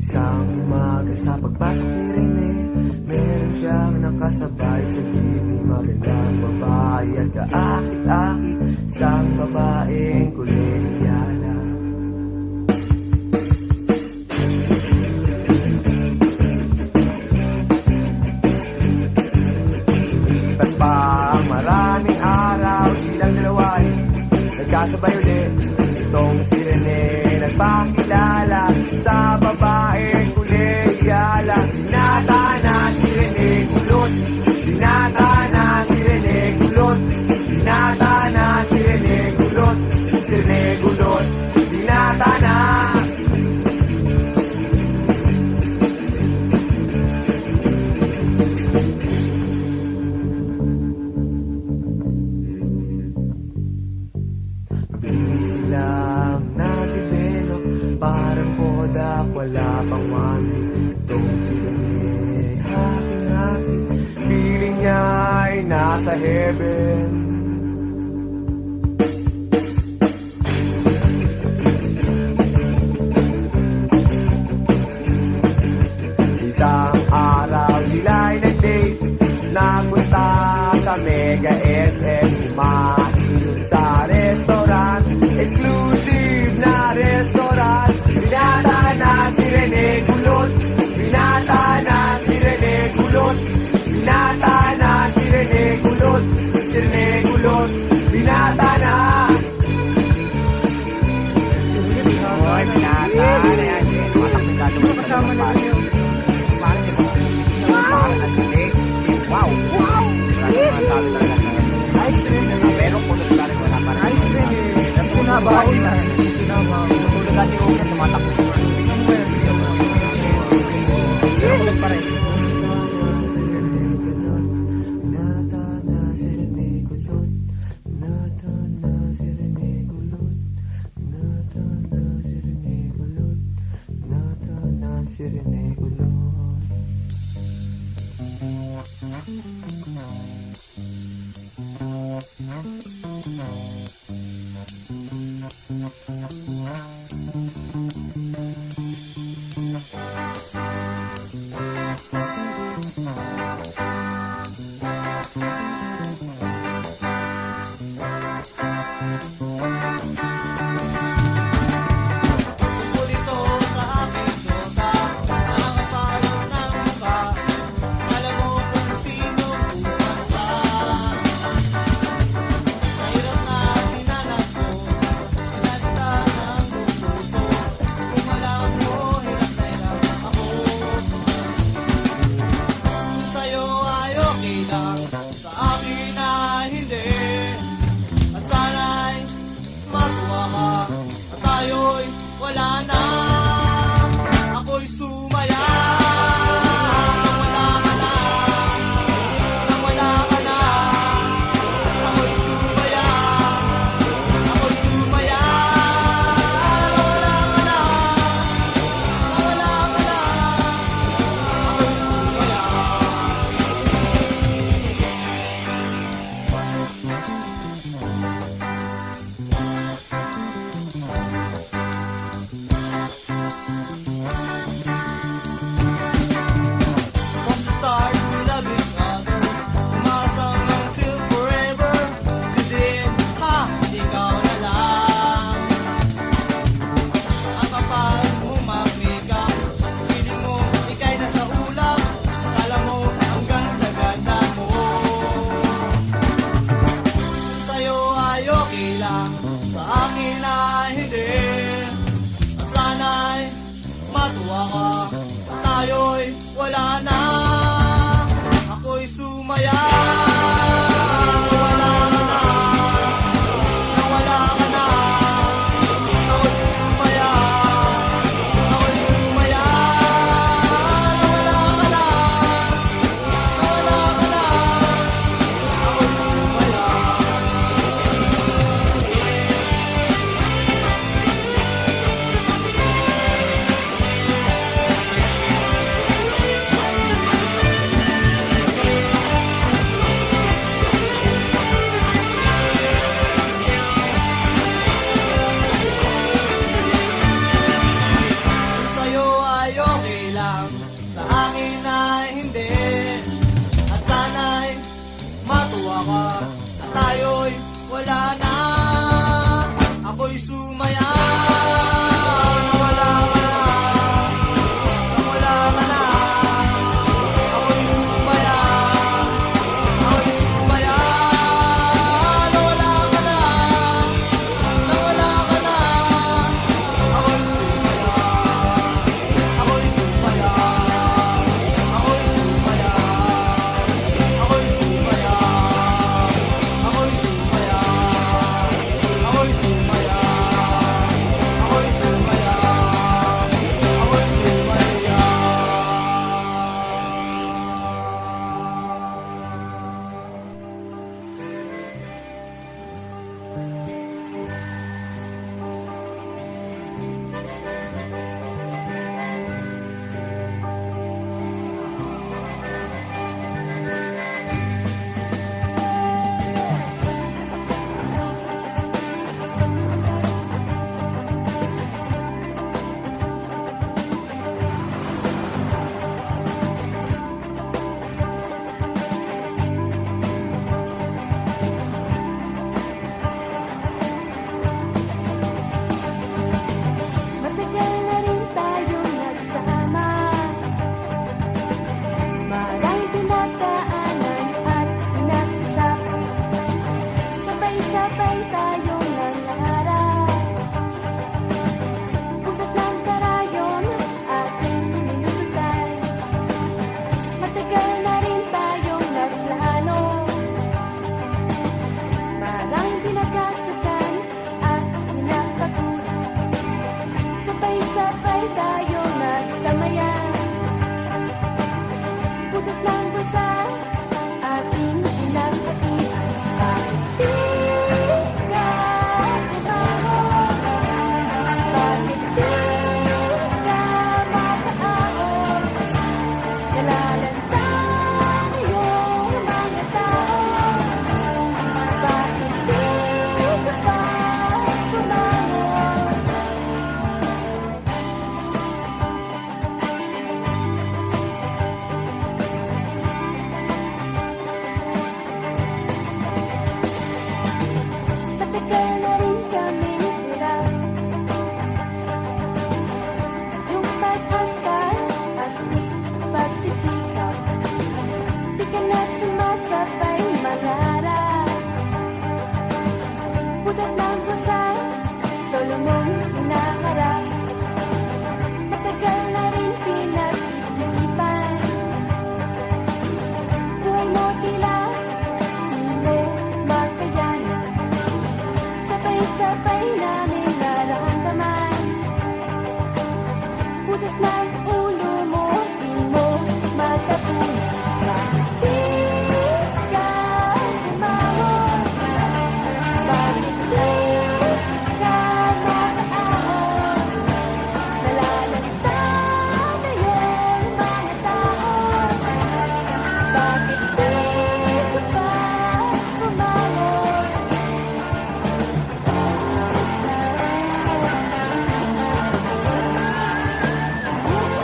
Isang umaga sa pagpasok ni Rene, meron siyang nakasabay sa TV. Magandang babae at kaakit-akit, isang babaeng kolehiyala. Lipat pa ang maraming araw, silang dalawa ay nagkasabay ulit. Itong si Rene nagpakilala sa babaeng kolehiyala. Binata na si Rene kulot, binata na si Rene kulot, binata na si Rene kulot, si Rene kulot, binata na. Mabilis silang na-develop, parang Kodak, wala pang 1 week. Itong si Rene, happy, feeling niya ay nasa heaven. Isang araw sila'y nag-date, nagpunta sa Mega SM. Kumain sa restaurant, exclusive na restaurant. Binata na si Rene kulot, binata na si Rene kulot, binata na si Rene kulot, si Rene kulot, binata na. Hoy, binata na yan. Ano kasama na rin yun? Wow! Nice rin. Pero kung nagkarin wala pa rin. Nice rin. Sinabaw na. Sinabaw. Tulad natin yung ulit, tumatakbo. Pero ulit pa rin. Binata na si Rene kulot, binata na si Rene kulot, binata na si Rene kulot, binata na si Rene kulot. Wala na, ako'y sumaya. Nang wala ka na, ako'y sumaya. Ako'y sumaya. Nang wala ka na, ako'y sumaya. Sa akin ay hindi, at sana'y matuwa ka. Tayo'y wala na, ako'y sumaya. Wala ka na, wala ka na, ako'y sumaya. Ako'y sumaya. Wala ka na, wala ka na, ako'y sumaya. wala na. Ako'y sumaya, nawala ka na, nawala ka na. Ako'y sumaya, nawala ka na, nawala ka na. Ako'y sumaya, ako'y sumaya, ako'y sumaya, ako'y sumaya, ako'y sumaya, ako'y sumaya, ako'y sumaya, ako'y sumaya. Matagal na rin tayong nagsama, maraming pinagdaanan at pinag-usapan. Sabay-sabay tayong nangarap, butas ng karayon ating minusutan. Matagal na rin tayong nagplano, maraming pinagastusan at pinagpaguran. Sabay-sabay tayo nagtamayan, butas ng busa ating pinagpatian. Bakit di ka umaon? Bakit di ka makaahon? Nalalanta na yung mga tao. Bakit di ka pa bumangon? Matagal na rin kaming hirap sa iyong pag-hasta at pagsisikap. Di ka na sumasabay mangarap, butas ng busa, solo mong hinaharap. Matagal na rin pinag-isipan, buhay mo tila di mo makayanan. Sabay-sabay namin nararamdaman, butas ng ulo mo di mo matapunan. Bakit di ka bumangon? Bakit di ka makaahon? Nalalanta na yung mga tao. Bakit di ka pa bumangon? Bakit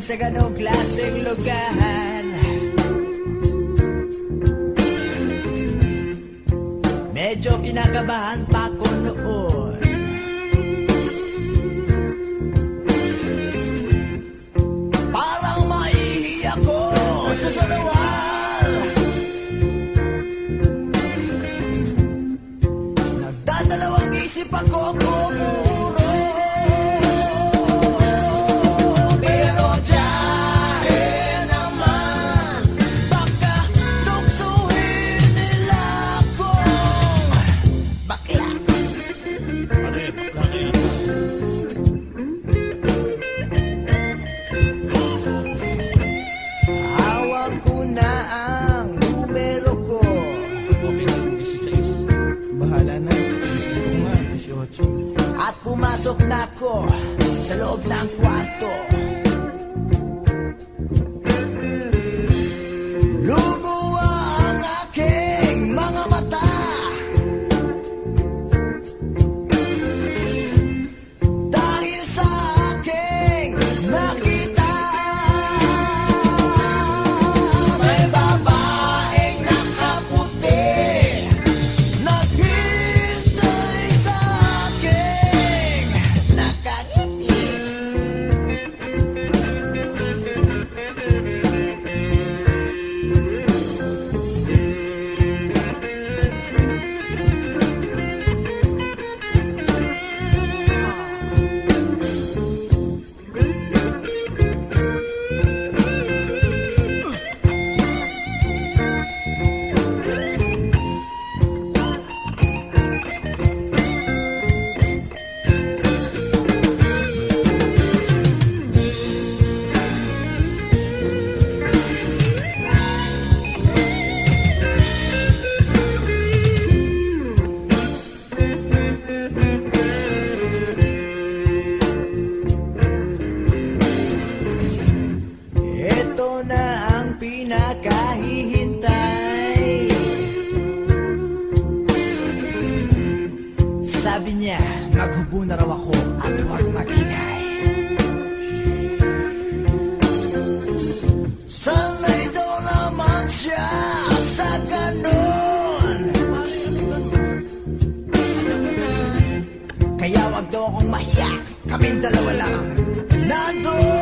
sa ganong klaseng lugar. Medyo kinakabahan pa ko noon. Parang maihi ako sa dalawal. Nagdadalawang isip ako pumuro. Pero dahil naman baka tuktuhin nila akong bakla. Hawak ko na ang numero ko. Okay na yung 16. Bahala na. Gusto ko nga, 18. At pumasok na ako sa loob ng kwarto. Lumuwa ang aking mga mata. Dahil sa aking nakita, may babaeng nakaputi naghihintay sa aking nakangiti. Ito na ang pinakahihintay. Sabi niya, maghubo na raw ako at huwag magingay. Sanay daw naman siya sa ganun. Kaya wag daw akong mahiya, kaming dalawa lang nandun.